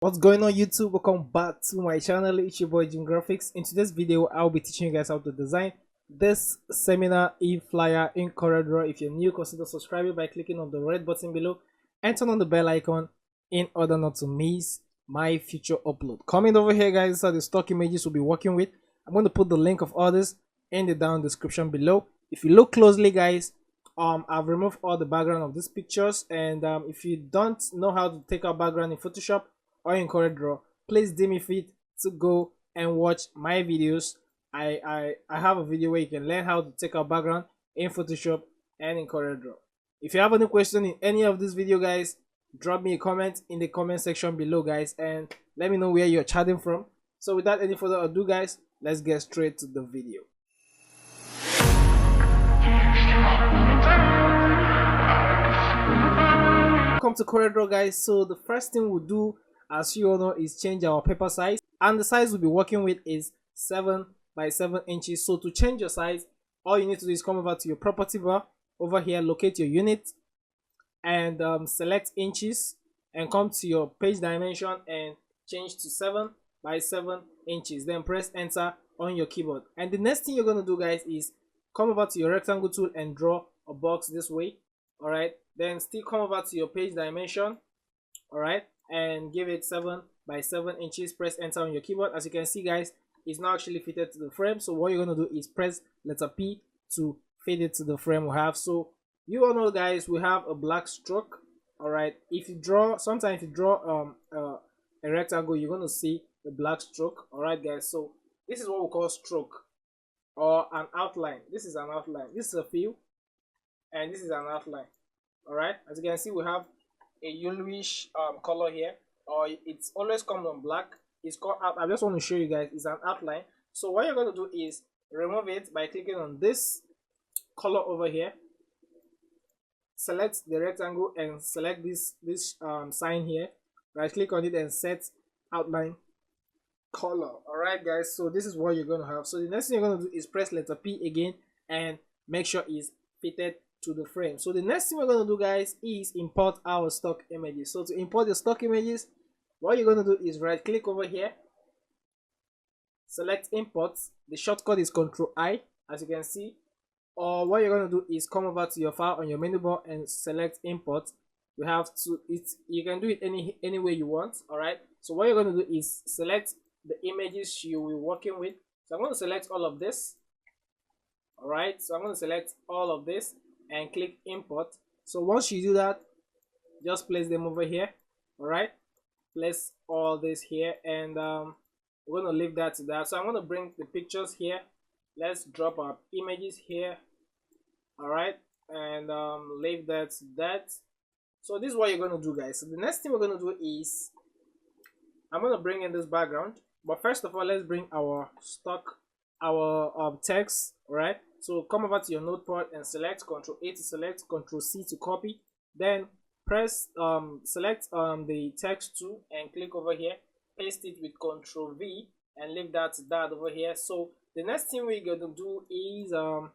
What's going on YouTube? Welcome back to my channel. It's your boy Jim Graphics. In today's video I'll be teaching you guys how to design this seminar e-flyer in coreldraw. If you're new, consider subscribing by clicking on the red button below and turn on the bell icon in order not to miss my future upload. Coming over here guys, these are the stock images we'll be working with. I'm going to put the link of all this in the down description below. If you look closely guys, I've removed all the background of these pictures, and if you don't know how to take out background in Photoshop or in coreldraw, please deem it fit to go and watch my videos. I have a video where you can learn how to take out background in Photoshop and in coreldraw. If you have any question in any of this video guys, drop me a comment in the comment section below guys, and let me know where you're chatting from. So without any further ado guys, let's get straight to the video. Welcome to coreldraw guys. So the first thing we'll do, as you all know, is change our paper size, and the size we'll be working with is 7 by 7 inches. So to change your size, all you need to do is come over to your property bar over here, locate your unit, and select inches, and come to your page dimension and change to 7 by 7 inches. Then press enter on your keyboard, and the next thing you're going to do guys is come over to your rectangle tool and draw a box this way. All right, then still come over to your page dimension, all right, and give it 7 by 7 inches. Press enter on your keyboard. As you can see guys, it's not actually fitted to the frame, so what you're going to do is press letter P to fit it to the frame we have. So you all know guys, we have a black stroke. All right, if you draw, sometimes if you draw a rectangle, you're going to see the black stroke. All right guys, so this is what we call stroke or an outline. This is an outline, this is a fill, and this is an outline. All right, as you can see, we have a yellowish color here, or it's always comes on black. It's called out. I just want to show you guys, it's an outline. So what you're going to do is remove it by clicking on this color over here, select the rectangle and select this sign here, right click on it and set outline color. All right guys, so this is what you're going to have. So the next thing you're going to do is press letter P again and make sure it's fitted to the frame. So the next thing we're going to do guys is import our stock images. So to import the stock images, what you're going to do is right click over here, select import. The shortcut is Ctrl I, as you can see. Or what you're going to do is come over to your file on your menu bar and select import. You have to, you can do it any way you want. All right, so what you're going to do is select the images you will be working with. So I'm going to select all of this. All right, so I'm going to select all of this and click import. So once you do that, just place them over here. All right, place all this here, and we're going to leave that to that. So I'm going to bring the pictures here. Let's drop our images here. All right, and leave that to that. So this is what you're going to do guys. So the next thing we're going to do is I'm going to bring in this background, but first of all, let's bring our stock, our text. All right, so come over to your notepad and select Ctrl A to select, Ctrl C to copy, then press select the text tool and click over here, paste it with Ctrl V and leave that over here. So the next thing we're going to do is I'm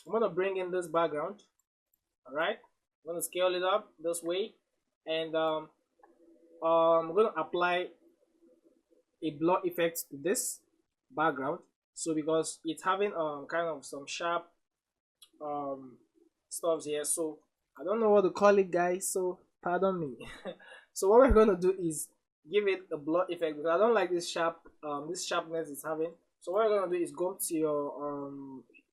going to bring in this background. All right, I'm going to scale it up this way, and I'm going to apply a blur effect to this background. So because it's having kind of some sharp stuff here, so I don't know what to call it guys, so pardon me. So what we're going to do is give it a blur effect, because I don't like this this sharpness it's having. So what we're going to do is go to your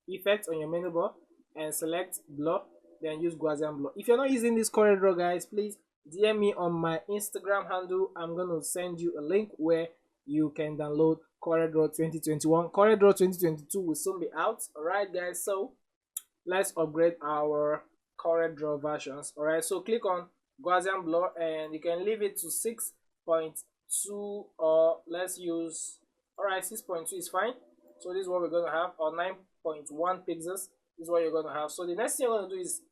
effects on your menu bar and select blur, then use Gaussian blur. If you're not using this coreldraw guys, please DM me on my Instagram handle. I'm going to send you a link where you can download coreldraw 2021. coreldraw 2022 will soon be out. All right guys, so let's upgrade our coreldraw versions. All right, so click on Gaussian blur, and you can leave it to 6.2, or let's use, all right, 6.2 is fine. So this is what we're going to have, or 9.1 pixels. This is what you're going to have. So the next thing you're going to do is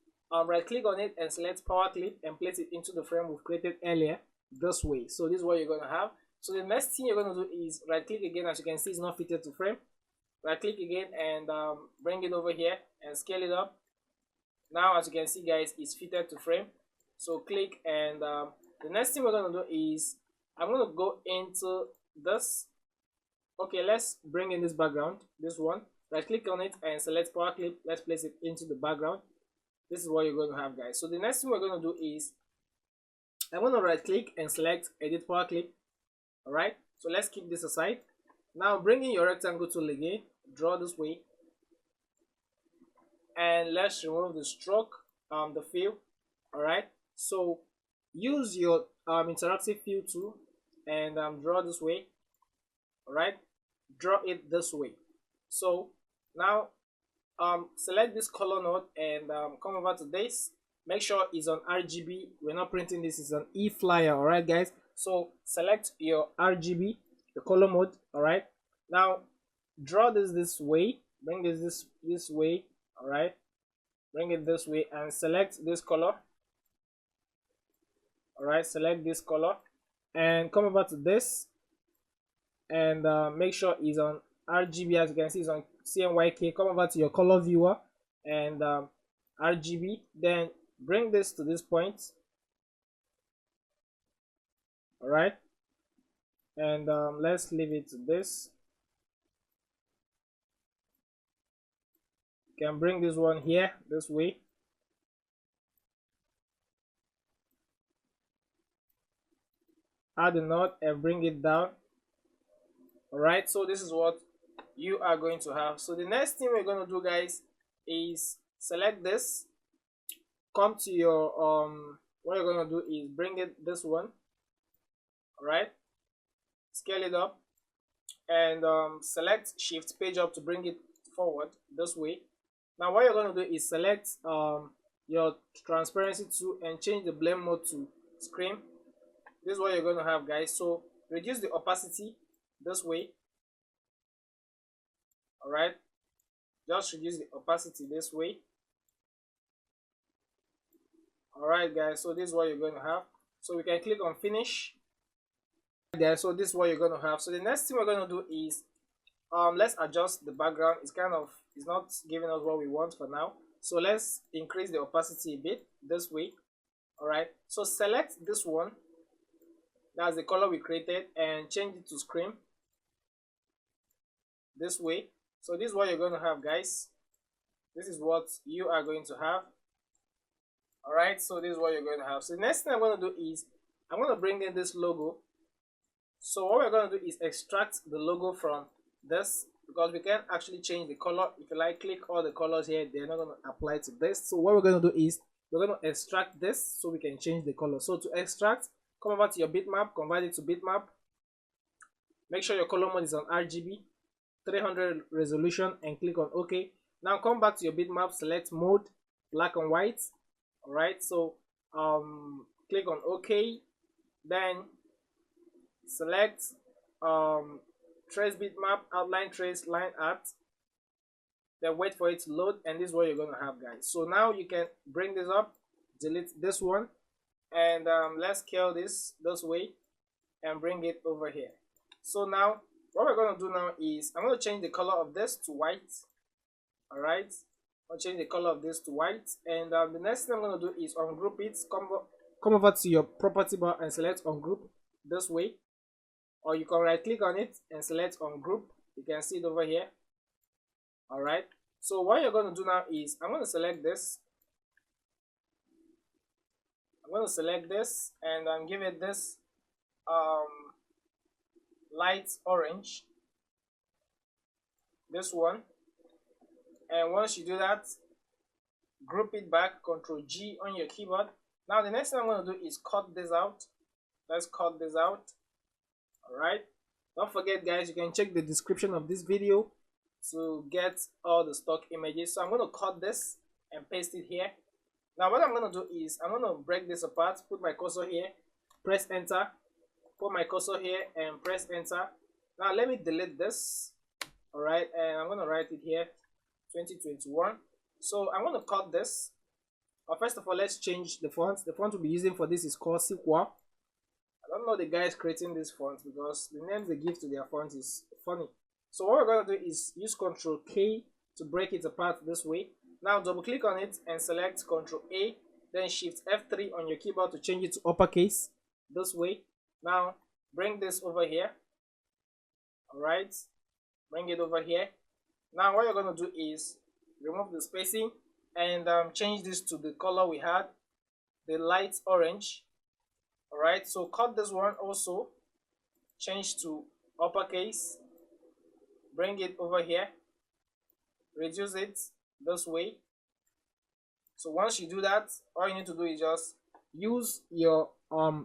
right click on it and select power clip and place it into the frame we've created earlier this way. So this is what you're going to have. So the next thing you're going to do is right click again. As you can see, it's not fitted to frame. Right click again and bring it over here and scale it up. Now as you can see guys, it's fitted to frame. So click, and the next thing we're going to do is I'm going to go into this. Okay, let's bring in this background, this one. Right click on it and select power clip. Let's place it into the background. This is what you're going to have, guys. So the next thing we're going to do is I'm going to right click and select edit power clip. All right, so let's keep this aside. Now bring in your rectangle tool again, draw this way, and let's remove the stroke, the fill. All right, so use your interactive fill tool and draw this way. All right, draw it this way. So now select this color node and come over to this. Make sure it's on RGB. We're not printing this, it's an e-flyer. All right, guys, so select your RGB, the color mode. All right, now draw this way, bring this way. All right, bring it this way and select this color. All right, select this color and come over to this and make sure it's on RGB. As you can see, it's on CMYK. Come over to your color viewer and RGB, then bring this to this point. All right, and let's leave it to this. You can bring this one here this way. Add a knot and bring it down. All right, so this is what you are going to have. So the next thing we're going to do, guys, is select this, come to your what you're going to do is bring it this one. All right, scale it up and select shift page up to bring it forward this way. Now what you're going to do is select your transparency tool and change the blend mode to screen. This is what you're going to have, guys. So reduce the opacity this way. All right, just reduce the opacity this way. All right, guys, so this is what you're going to have. So we can click on finish. Guys, so this is what you're going to have. So the next thing we're going to do is let's adjust the background. It's not giving us what we want for now, so let's increase the opacity a bit this way. All right, so select this one, that's the color we created, and change it to screen this way. So this is what you're going to have, guys. This is what you are going to have. All right, so this is what you're going to have. So the next thing I'm going to do is I'm going to bring in this logo. So what we're going to do is extract the logo from this, because we can actually change the color. If you like, click all the colors here, they're not going to apply to this. So what we're going to do is we're going to extract this so we can change the color. So to extract, come over to your bitmap, convert it to bitmap. Make sure your color mode is on RGB, 300 resolution, and click on OK. Now come back to your bitmap, select mode, black and white. All right, so click on OK, then select trace bitmap, outline trace, line art, then wait for it to load, and this is what you're going to have, guys. So now you can bring this up, delete this one, and let's scale this way and bring it over here. So now what we're going to do now is I'm going to change the color of this to white. All right, I'll change the color of this to white, and the next thing I'm going to do is ungroup it. Come over to your property bar and select ungroup this way, or you can right click on it and select ungroup. You can see it over here. All right, so what you're going to do now is I'm going to select this. I'm going to select this and give it this light orange, this one. And once you do that, group it back, Ctrl G on your keyboard. Now the next thing I'm going to do is cut this out. Let's cut this out. All right, don't forget, guys, you can check the description of this video to get all the stock images. So I'm going to cut this and paste it here. Now what I'm going to do is I'm going to break this apart, put my cursor here, press enter, put my cursor here and press enter. Now let me delete this. All right, and I'm going to write it here 2021. So I'm going to cut this. First of all, let's change the font. The font we'll be using for this is called Sequa. I don't know the guys creating this font because the names they give to their font is funny. So what we're going to do is use Ctrl K to break it apart this way. Now double click on it and select Ctrl A, then Shift F3 on your keyboard to change it to uppercase this way. Now bring this over here. All right, bring it over here. Now what you're going to do is remove the spacing and change this to the color we had, the light orange. All right, so cut this one also, change to uppercase, bring it over here, reduce it this way. So once you do that, all you need to do is just use your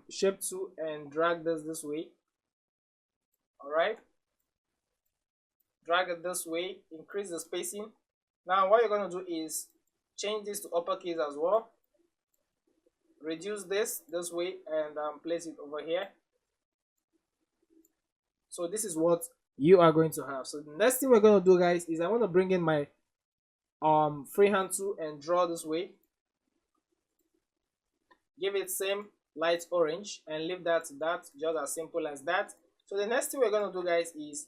shape tool and drag this way. All right, drag it this way, increase the spacing. Now what you're going to do is change this to uppercase as well, reduce this way, and place it over here. So this is what you are going to have. So the next thing we're going to do, guys, is I want to bring in my freehand tool and draw this way, give it same light orange, and leave that just as simple as that. So the next thing we're going to do, guys, is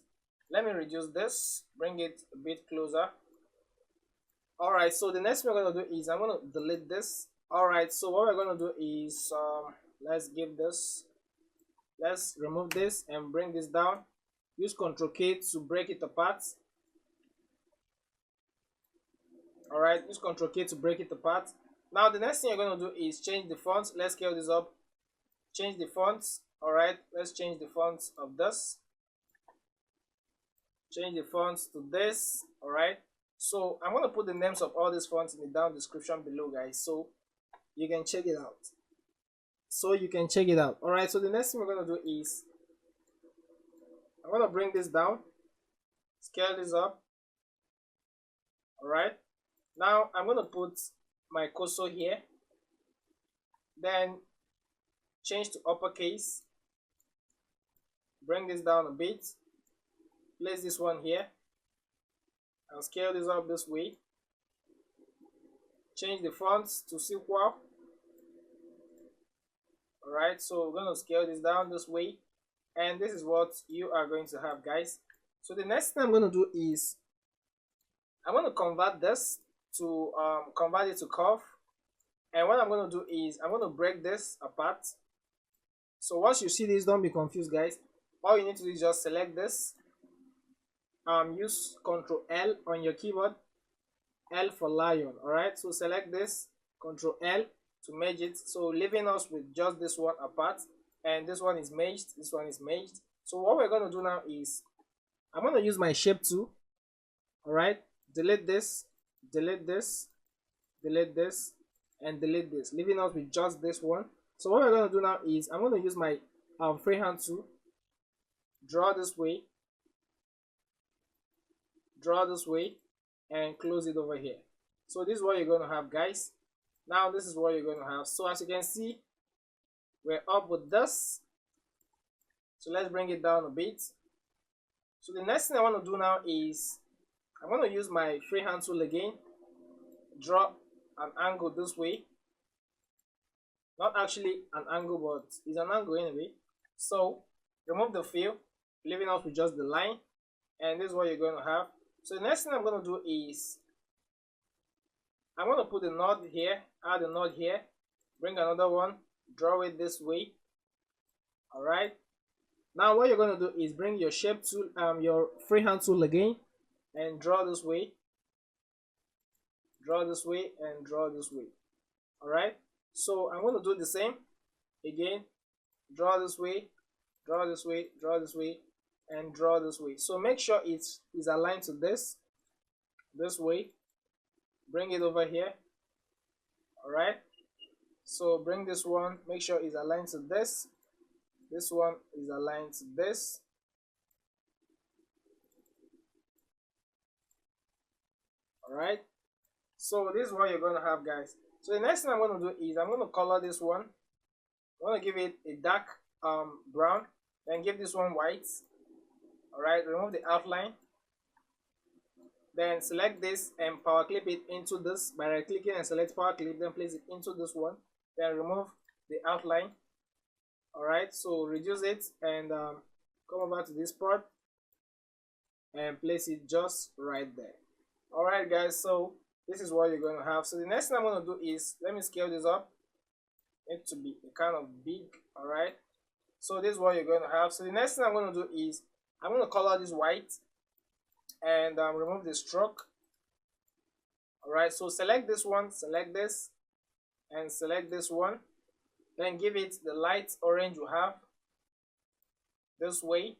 let me reduce this, bring it a bit closer. All right, so the next thing we're going to do is I'm going to delete this. All right, so what we're going to do is let's remove this and bring this down. Use Ctrl K to break it apart. All right, use Ctrl K to break it apart. Now the next thing you're going to do is change the font. Let's scale this up, change the fonts. All right, let's change the fonts of this, change the fonts to this. All right, so I'm going to put the names of all these fonts in the down description below, guys, so you can check it out. All right, so the next thing we're going to do is I'm going to bring this down, scale this up. All right, now I'm going to put my cursor here, then change to uppercase, bring this down a bit, place this one here, and scale this up this way. Change the fonts to sequel. All right, so we're going to scale this down this way, and this is what you are going to have, guys. So the next thing I'm going to do is I'm going to convert this to convert it to curve, and what I'm going to do is I'm going to break this apart. So once you see this, don't be confused, guys. All you need to do is just select this, use Ctrl L on your keyboard, L for lion. All right, so select this, Ctrl L to merge it, so leaving us with just this one apart, and this one is merged, this one is merged. So what we're going to do now is I'm going to use my shape tool. All right, delete this, delete this, delete this, and delete this, leaving us with just this one. So what we're going to do now is I'm going to use my freehand tool, draw this way, and close it over here. So this is what you're going to have, guys. Now this is what you're going to have. So as you can see, we're up with this. So let's bring it down a bit. So the next thing I want to do now is I'm going to use my freehand tool again, draw an angle this way. Not actually an angle, but it's an angle anyway. So remove the fill, leaving us with just the line, and this is what you're going to have. So the next thing I'm going to do is I'm going to put a node here, add a node here, bring another one, draw it this way. All right, now what you're going to do is bring your shape tool, your freehand tool again, and draw this way, and draw this way. All right, so I'm going to do the same again, draw this way, draw this way, draw this way, and draw this way. So make sure it is aligned to this way, bring it over here. All right, so bring this one, make sure it's aligned to this one is aligned to this. All right, so this is what you're going to have, guys. So the next thing I'm going to do is I'm going to color this one. I'm going to give it a dark brown, then give this one white. All right, remove the outline, then select this and power clip it into this by right clicking and select power clip, then place it into this one, then remove the outline. All right, so reduce it and come over to this part and place it just right there. All right, guys, so this is what you're going to have. So the next thing I'm going to do is let me scale this up. It to be kind of big. All right, So this is what you're going to have. So the next thing I'm going to do is I'm going to color this white and remove the stroke. Alright, so select this one, select this, and select this one. Then give it the light orange you have this way.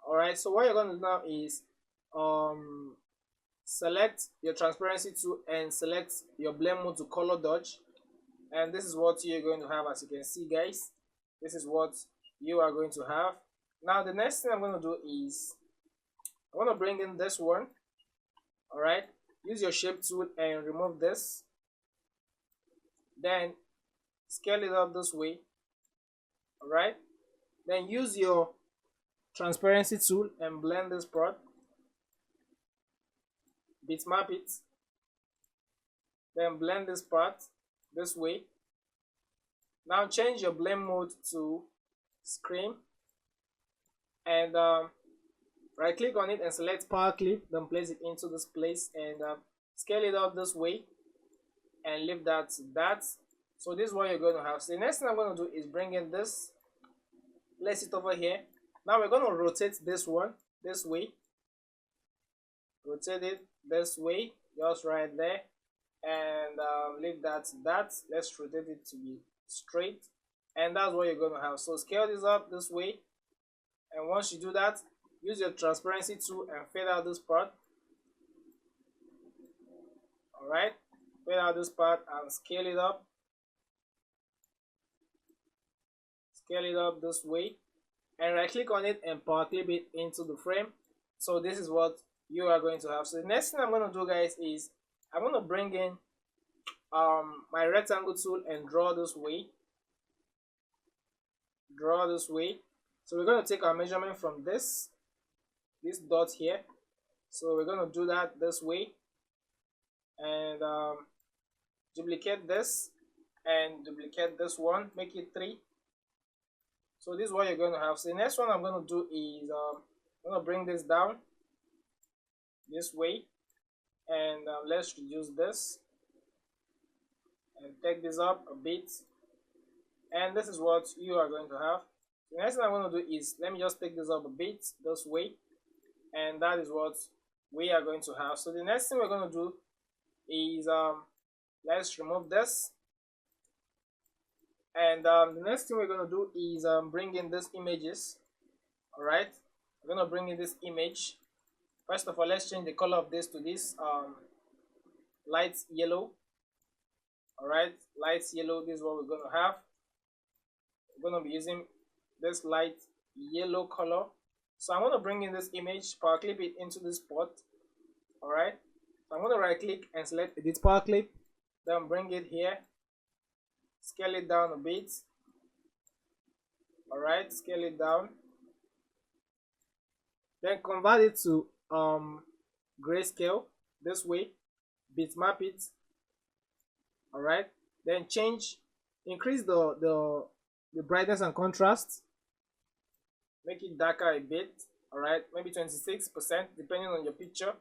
Alright, so what you're going to do now is select your transparency tool and select your blend mode to color dodge. And this is what you're going to have. As you can see, guys, this is what you are going to have. Now the next thing I'm going to do is I want to bring in this one. Alright, use your shape tool and remove this, then scale it up this way. Alright, then use your transparency tool and blend this part, bitmap it, then blend this part this way. Now change your blend mode to screen and right click on it and select power clip, then place it into this place and scale it up this way and leave that to that. So this is what you're going to have. So the next thing I'm going to do is bring in this, place it over here. Now we're going to rotate this one this way, rotate it this way, just right there, and leave that to that. Let's rotate it to be straight, and that's what you're going to have. So scale this up this way, and once you do that, use your transparency tool and fade out this part. Alright, fade out this part and scale it up. Scale it up this way and right click on it and power clip it into the frame. So this is what you are going to have. So the next thing I'm going to do, guys, is I'm going to bring in my rectangle tool and draw this way. Draw this way. So we're going to take our measurement from this dot here. So we're going to do that this way and duplicate this and duplicate this one, make it 3. So this is what you're going to have. So the next one I'm going to do is I'm going to bring this down this way and let's reduce this and take this up a bit, and this is what you are going to have. The next thing I'm going to do is let me just take this up a bit this way, and that is what we are going to have. So the next thing we're going to do is let's remove this, and the next thing we're going to do is bring in these images. All right, we're going to bring in this image. First of all, let's change the color of this to this light yellow. All right, light yellow. This is what we're going to have. We're going to be using this light yellow color. So I'm going to bring in this image, power clip it into this spot. All right, so I'm going to right click and select edit power clip, then bring it here, scale it down a bit. All right, scale it down, then convert it to grayscale this way, bitmap it. All right, then increase the brightness and contrast, make it darker a bit. All right, maybe 26% depending on your picture,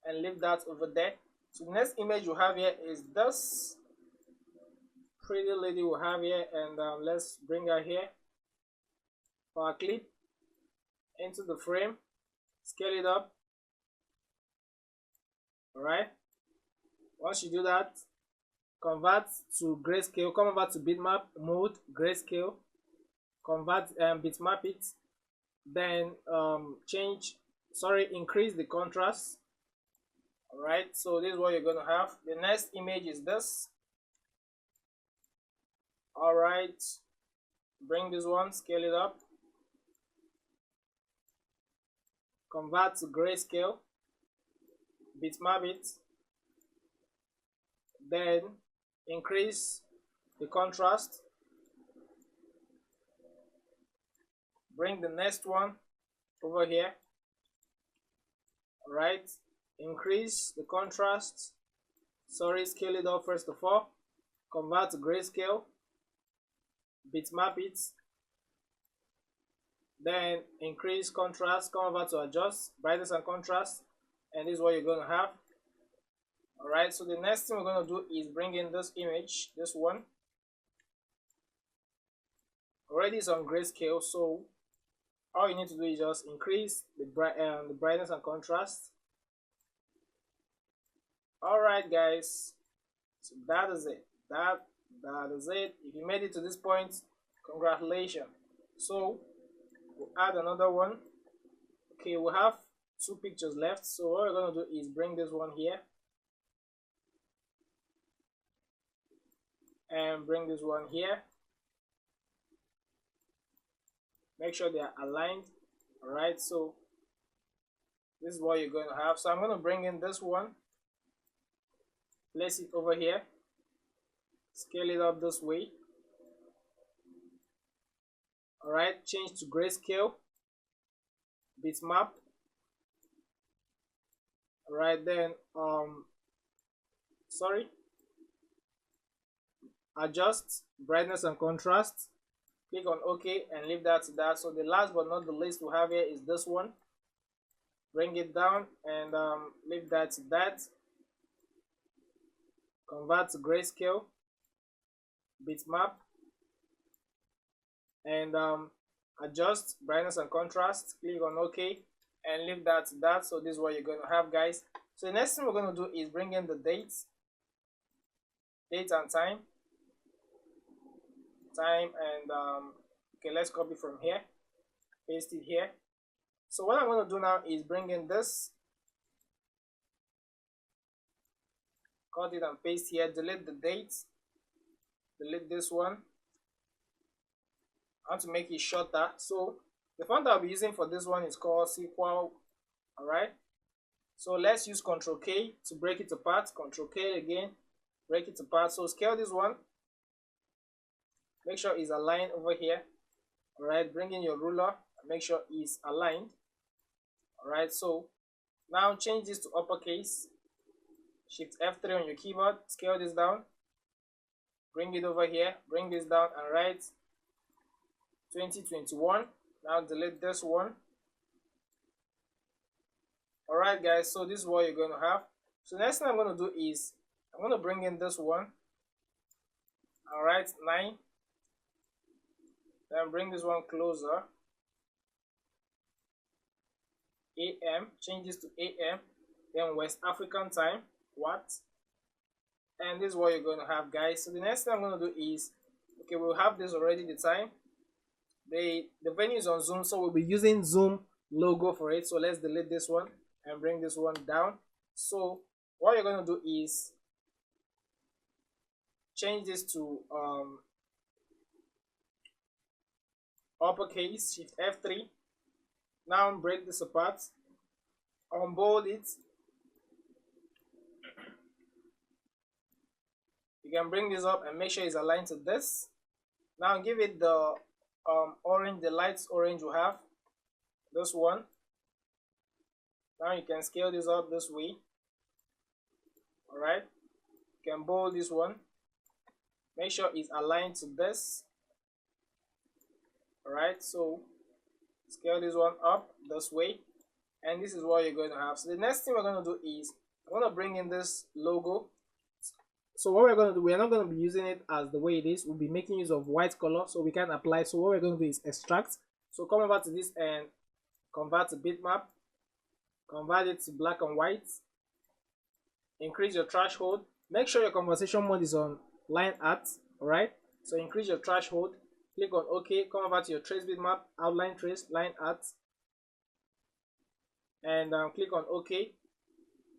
and leave that over there. So the next image you have here is this pretty lady we have here, and let's bring her here, power clip into the frame, scale it up. All right, once you do that, convert to grayscale, come over to bitmap mode, grayscale, convert bitmap it, then increase the contrast. All right, so this is what you're going to have. The next image is this. All right, bring this one, scale it up, convert to grayscale, bitmap it, then increase the contrast. Bring the next one over here. All right, increase the contrast, scale it up first of all, convert to grayscale, bitmap it, then increase contrast, come over to adjust brightness and contrast, and this is what you're going to have. All right, so the next thing we're going to do is bring in this image, this one. already it's on grayscale, so all you need to do is just increase the brightness and contrast. All right, guys, so that is it. That is it. If you made it to this point, congratulations. So we'll add another one. Okay, we have two pictures left, so what we're going to do is bring this one here and bring this one here. Make sure they are aligned. All right, so this is what you're going to have. So I'm going to bring in this one, place it over here, scale it up this way. All right, change to grayscale, bitmap. All right, then adjust brightness and contrast. Click on OK and leave that to that. So the last but not the least we have here is this one. Bring it down and leave that to that. Convert to grayscale, bitmap, and adjust brightness and contrast. Click on OK and leave that to that. So this is what you're going to have, guys. So the next thing we're going to do is bring in the date and time, and okay, let's copy from here, paste it here. So what I'm going to do now is bring in this, cut it and paste here, delete the date, delete this one. I want to make it shorter, so the font I'll be using for this one is called SQL. All right, so let's use Ctrl K to break it apart. Ctrl K again, break it apart. So scale this one, make sure it's aligned over here. All right, bring in your ruler and make sure it's aligned. All right, so now change this to uppercase, shift F3 on your keyboard, scale this down, bring it over here, bring this down and write 2021. Now delete this one. All right, guys, so this is what you're going to have. So next thing I'm going to do is I'm going to bring in this one. All right, 9. Then bring this one closer. AM, change this to AM. Then West African time, what? And this is what you're going to have, guys. So the next thing I'm going to do is, okay, we'll have this already, the time. The venue is on Zoom, so we'll be using Zoom logo for it. So let's delete this one and bring this one down. So what you're going to do is change this to uppercase, shift F3. Now break this apart, unbold it. You can bring this up and make sure it's aligned to this. Now give it the orange, the light orange you have, this one. Now you can scale this up this way. All right, you can bold this one, make sure it's aligned to this. All right, so scale this one up this way, and this is what you're going to have. So the next thing we're going to do is I'm going to bring in this logo. So what we're going to do, we're not going to be using it as the way it is. We'll be making use of white color so we can apply. So what we're going to do is extract. So come over to this and convert to bitmap, convert it to black and white, increase your threshold. Make sure your conversation mode is on line art. All right, so increase your threshold, click on OK, come over to your trace bitmap, outline trace, line art, and click on OK.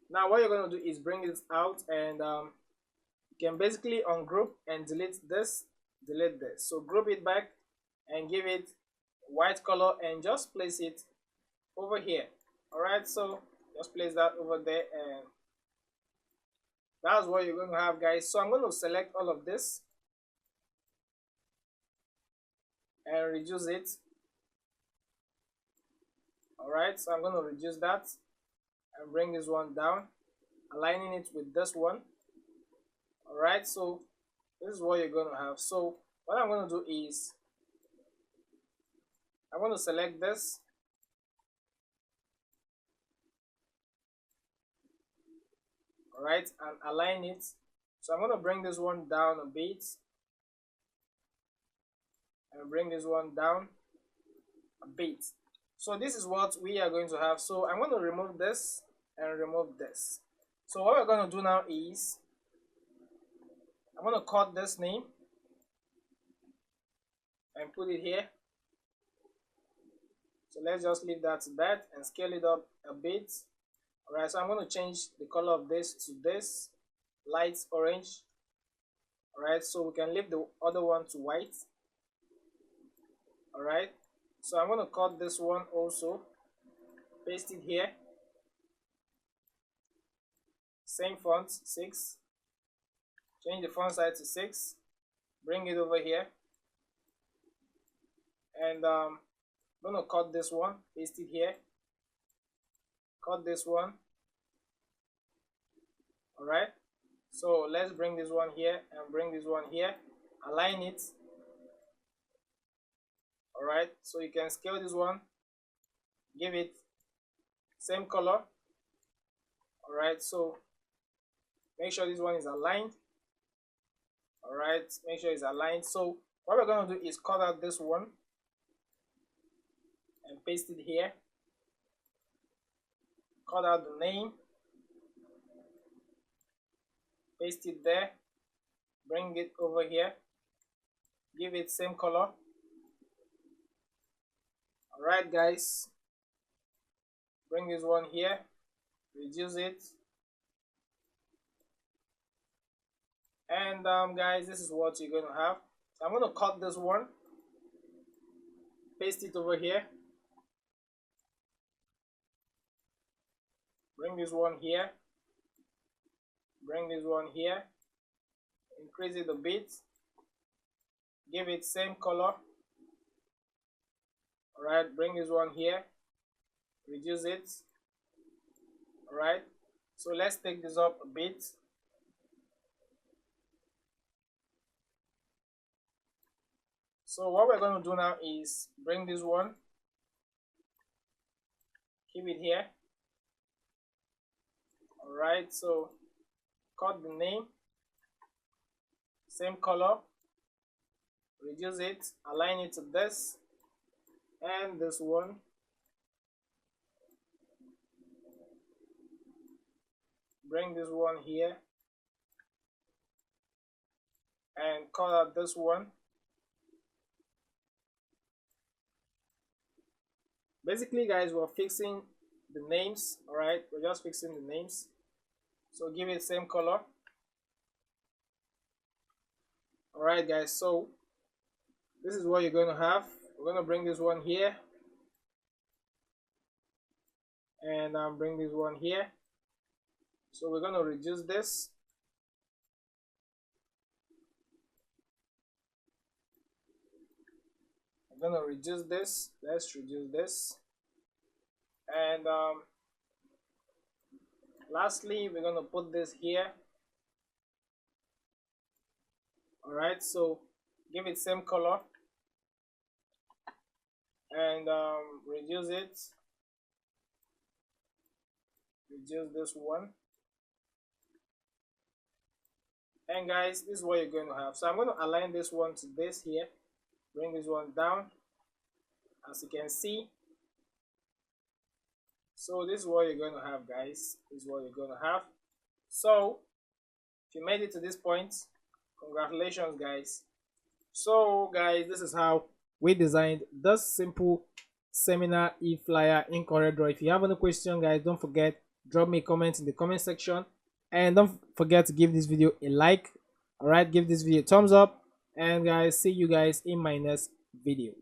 Now what you're going to do is bring this out, and you can basically ungroup and delete this. So group it back and give it white color and just place it over here. All right, so just place that over there, and that's what you're going to have, guys. So I'm going to select all of this and reduce it. All right, so I'm going to reduce that and bring this one down, aligning it with this one. All right, so this is what you're going to have. So what I'm going to do is I'm going to select this, all right, and align it. So I'm going to bring this one down a bit and bring this one down a bit. So this is what we are going to have. So I'm going to remove this and remove this. So what we're going to do now is I'm going to cut this name and put it here. So let's just leave that to that and scale it up a bit. Alright, so I'm going to change the color of this to this light orange. Alright, so we can leave the other one to white. Alright, so I'm going to cut this one also, paste it here, same font 6, change the font size to 6, bring it over here, and I'm going to cut this one, paste it here, cut this one. Alright, so let's bring this one here and bring this one here, align it. Alright, so you can scale this one, give it same color. Alright, so make sure this one is aligned. Alright, make sure it's aligned. So what we're going to do is cut out this one and paste it here. Cut out the name, paste it there, bring it over here, give it same color. Alright guys, bring this one here, reduce it, and guys, this is what you're going to have. So I'm going to cut this one, paste it over here, bring this one here, bring this one here, increase it a bit, give it same color. Alright, bring this one here, reduce it. Alright, so let's take this up a bit. So what we're going to do now is bring this one, keep it here. Alright, so cut the name, same color, reduce it, align it to this and this one. Bring this one here and cut out this one. Basically guys, we're fixing the names. Alright, we're just fixing the names. So give it same color. Alright guys, so this is what you're going to have. We're going to bring this one here and bring this one here. So we're going to reduce this. I'm going to reduce this. Let's reduce this. And lastly, we're going to put this here. Alright, so give it same color and reduce it. Reduce this one. And guys, this is what you're going to have. So I'm going to align this one to this here, bring this one down, as you can see. So this is what you're going to have, guys. This is what you're going to have. So if you made it to this point, congratulations guys. So guys, this is how we designed this simple seminar e-flyer in CorelDraw. If you have any question guys, don't forget, drop me a comment in the comment section, and don't forget to give this video a like. All right, give this video a thumbs up, and guys, see you guys in my next video.